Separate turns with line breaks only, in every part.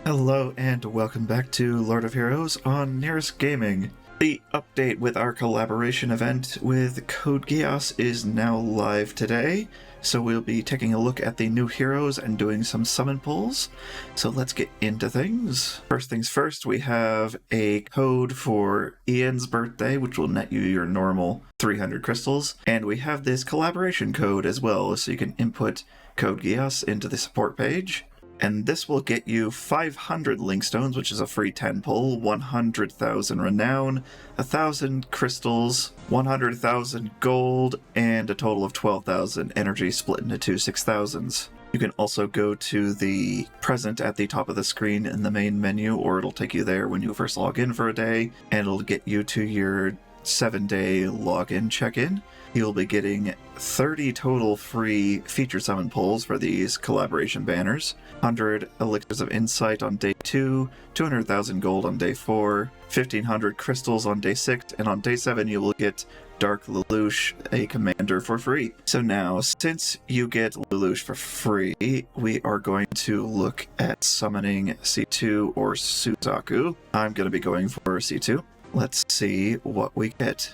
Hello and welcome back to Lord of Heroes on Nyris Gaming. The update with our collaboration event with Code Geass is now live today, so we'll be taking a look at the new heroes and doing some summon pulls. So let's get into things. First things first, we have a code for Ian's birthday, which will net you your normal 300 crystals, and we have this collaboration code as well, so you can input Code Geass into the support page. And this will get you 500 link stones, which is a free 10 pull, 100,000 renown, 1,000 crystals, 100,000 gold, and a total of 12,000 energy split into two 6,000s. You can also go to the present at the top of the screen in the main menu, or it'll take you there when you first log in for a day, and it'll get you to your 7-day login check-in. You'll be getting 30 total free feature summon pulls for these collaboration banners, 100 elixirs of insight on day 2, 200,000 gold on day 4, 1,500 crystals on day 6, and on day 7 you will get Dark Lelouch, a commander, for free. So now, since you get Lelouch for free, we are going to look at summoning C2 or Suzaku. I'm going to be going for C2. Let's see what we get.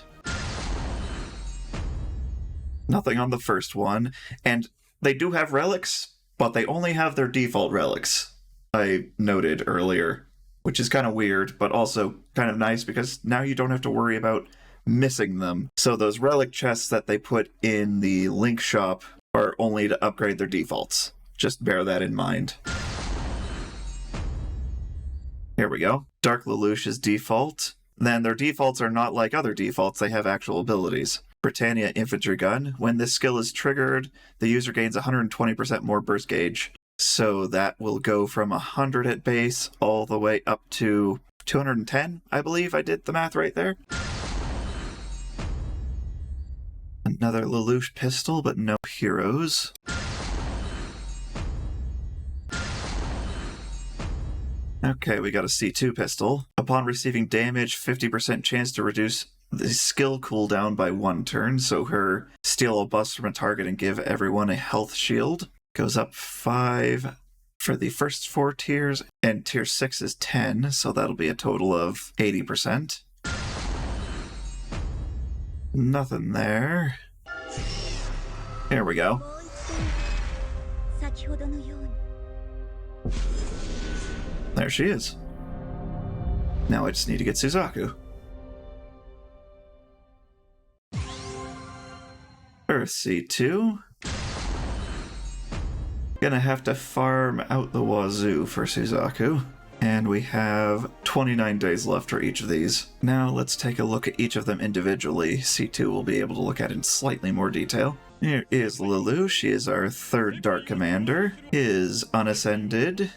Nothing on the first one, and they do have relics, but they only have their default relics, I noted earlier, which is kind of weird, but also kind of nice because now you don't have to worry about missing them. So those relic chests that they put in the link shop are only to upgrade their defaults. Just bear that in mind. Here we go. Dark Lelouch's default. Then their defaults are not like other defaults, they have actual abilities. Britannia Infantry Gun. When this skill is triggered, the user gains 120% more burst gauge. So that will go from 100 at base all the way up to 210, I believe I did the math right there. Another Lelouch pistol, but no heroes. Okay, we got a C2 pistol. Upon receiving damage, 50% chance to reduce the skill cooldown by 1 turn, so her steal a bust from a target and give everyone a health shield. Goes up 5 for the first 4 tiers, and tier 6 is 10, so that'll be a total of 80%. Nothing there. Here we go. There she is. Now I just need to get Suzaku. Earth C2. Gonna have to farm out the wazoo for Suzaku. And we have 29 days left for each of these. Now let's take a look at each of them individually. C2 will be able to look at in slightly more detail. Here is Lelouch. She is our 3rd Dark Commander. His unascended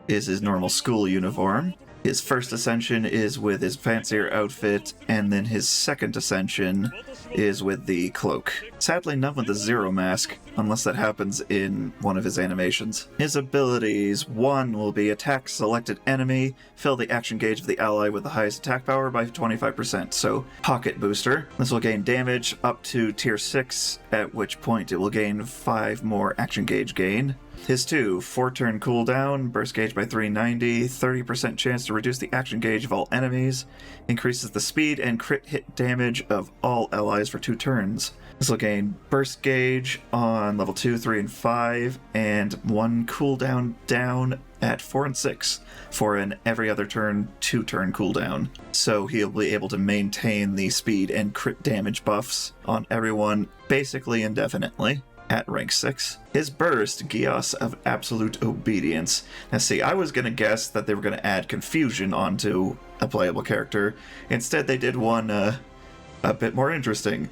is his normal school uniform. His first ascension is with his fancier outfit, and then his second ascension is with the cloak. Sadly, none with the zero mask, unless that happens in one of his animations. His abilities: 1 will be attack selected enemy, fill the action gauge of the ally with the highest attack power by 25%, so pocket booster. This will gain damage up to tier 6, at which point it will gain 5 more action gauge gain. His 2, 4-turn cooldown, burst gauge by 390, 30% chance to reduce the action gauge of all enemies, increases the speed and crit hit damage of all allies for 2 turns. This will gain burst gauge on level 2, 3, and 5, and 1 cooldown down at 4 and 6 for an every other turn 2-turn cooldown. So he'll be able to maintain the speed and crit damage buffs on everyone basically indefinitely at rank 6. His burst, Geass of Absolute Obedience. Now see, I was going to guess that they were going to add confusion onto a playable character. Instead, they did one a bit more interesting.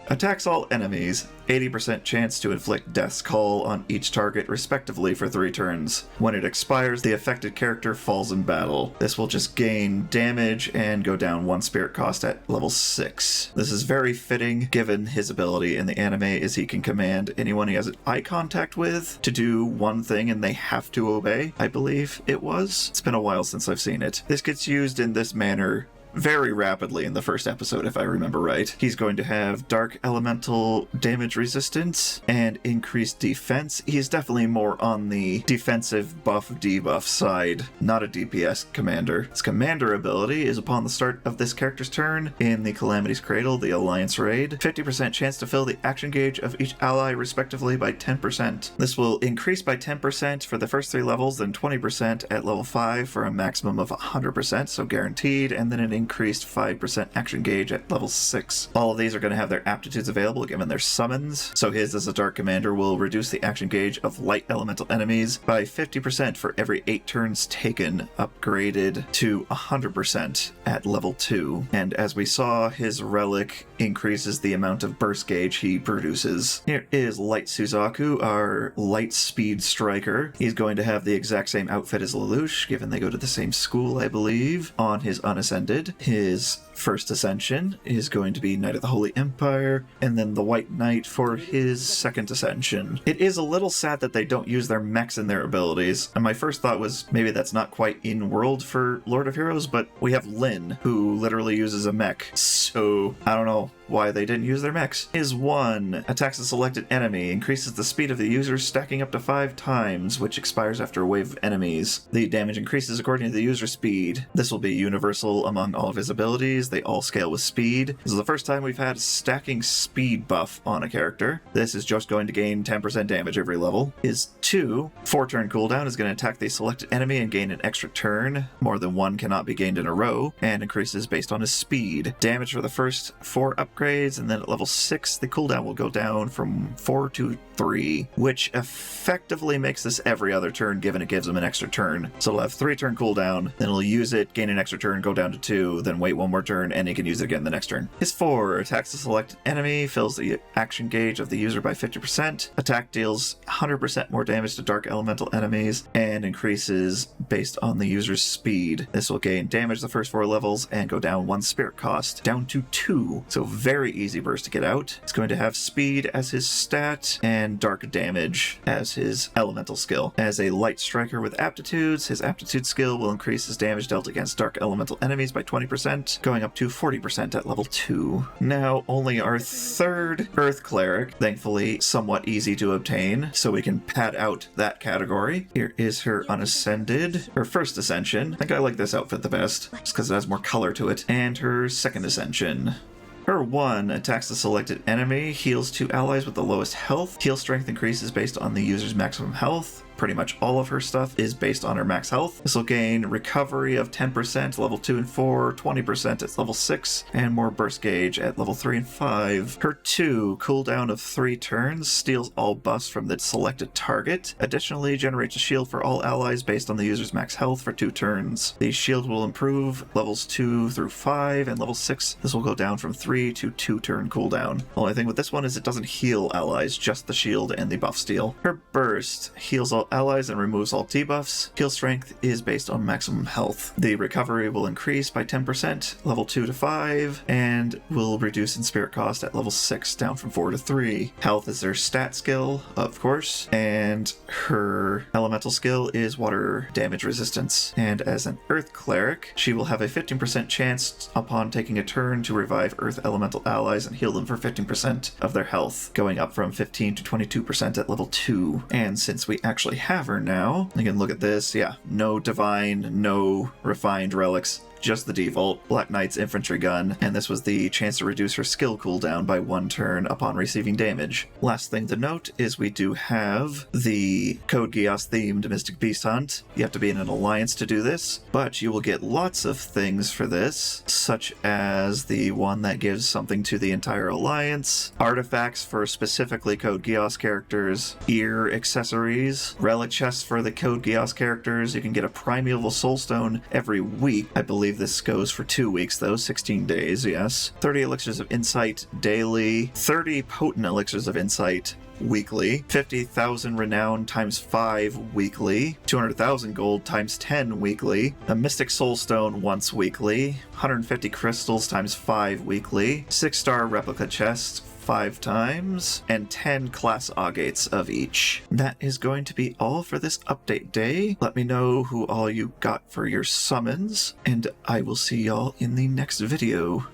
Attacks all enemies, 80% chance to inflict Death's Call on each target respectively for 3 turns. When it expires, the affected character falls in battle. This will just gain damage and go down 1 spirit cost at level 6. This is very fitting given his ability in the anime, is he can command anyone he has eye contact with to do one thing and they have to obey, I believe it was. It's been a while since I've seen it. This gets used in this manner very rapidly in the first episode, if I remember right. He's going to have dark elemental damage resistance and increased defense. He's definitely more on the defensive buff debuff side, not a DPS commander. His commander ability is upon the start of this character's turn in the Calamity's Cradle, the Alliance Raid, 50% chance to fill the action gauge of each ally respectively by 10%. This will increase by 10% for the first 3 levels, then 20% at level 5 for a maximum of 100%, so guaranteed, and then an increased 5% action gauge at level 6. All of these are going to have their aptitudes available given their summons, so his as a Dark Commander will reduce the action gauge of light elemental enemies by 50% for every 8 turns taken, upgraded to 100% at level 2. And as we saw, his relic increases the amount of burst gauge he produces. Here is Light Suzaku, our light speed striker. He's going to have the exact same outfit as Lelouch, given they go to the same school, I believe, on his Unascended. His first ascension is going to be Knight of the Holy Empire, and then the White Knight for his second ascension. It is a little sad that they don't use their mechs in their abilities, and my first thought was maybe that's not quite in-world for Lord of Heroes, but we have Lyn, who literally uses a mech, so I don't know why they didn't use their mechs. His 1 attacks a selected enemy, increases the speed of the user, stacking up to 5 times, which expires after a wave of enemies. The damage increases according to the user's speed. This will be universal among all of his abilities. They all scale with speed. This is the first time we've had a stacking speed buff on a character. This is just going to gain 10% damage every level. His 2 4-turn cooldown is going to attack the selected enemy and gain an extra turn. More than 1 cannot be gained in a row, and increases based on his speed. Damage for the first 4 upgrades, and then at level 6 the cooldown will go down from 4 to 3, which effectively makes this every other turn given it gives him an extra turn. So it'll have 3-turn cooldown, then he'll use it, gain an extra turn, go down to 2, then wait 1 more turn, and he can use it again the next turn. His 4 attacks the selected enemy, fills the action gauge of the user by 50%, attack deals 100% more damage to dark elemental enemies, and increases based on the user's speed. This will gain damage the first 4 levels and go down 1 spirit cost, down to 2, so very easy burst to get out. It's going to have speed as his stat, and dark damage as his elemental skill. As a light striker with aptitudes, his aptitude skill will increase his damage dealt against dark elemental enemies by 20%, going up to 40% at level 2. Now, only our 3rd Earth Cleric, thankfully somewhat easy to obtain, so we can pad out that category. Here is her Unascended, her first ascension. I think I like this outfit the best, just because it has more color to it, and her second ascension. Her 1 attacks the selected enemy, heals 2 allies with the lowest health. Heal strength increases based on the user's maximum health. Pretty much all of her stuff is based on her max health. This will gain recovery of 10% level 2 and 4, 20% at level 6, and more burst gauge at level 3 and 5. Her 2 cooldown of 3 turns, steals all buffs from the selected target. Additionally, generates a shield for all allies based on the user's max health for 2 turns. The shield will improve levels 2 through 5, and level 6, this will go down from 3 to 2 turn cooldown. Only thing with this one is it doesn't heal allies, just the shield and the buff steal. Her burst heals all allies and removes all debuffs. Heal strength is based on maximum health. The recovery will increase by 10%, level 2 to 5, and will reduce in spirit cost at level 6, down from 4 to 3. Health is her stat skill, of course, and her elemental skill is water damage resistance. And as an Earth Cleric, she will have a 15% chance upon taking a turn to revive Earth elemental allies and heal them for 15% of their health, going up from 15 to 22% at level 2. And since we actually have her now, you can look at this. Yeah, no divine, no refined relics, just the default Black Knight's infantry gun, and this was the chance to reduce her skill cooldown by 1 turn upon receiving damage. Last thing to note is we do have the Code Geass themed Mystic Beast Hunt. You have to be in an alliance to do this, but you will get lots of things for this, such as the one that gives something to the entire alliance, artifacts for specifically Code Geass characters, ear accessories, relic chests for the Code Geass characters. You can get a Primeval Soulstone every week. I believe this goes for 2 weeks though, 16 days, yes. 30 Elixirs of Insight daily, 30 Potent Elixirs of Insight weekly, 50,000 renown times 5 weekly, 200,000 gold times 10 weekly, a Mystic Soulstone once weekly, 150 crystals times 5 weekly, 6-star replica chests, 5 times, and 10 class agates of each. That is going to be all for this update day. Let me know who all you got for your summons, and I will see y'all in the next video.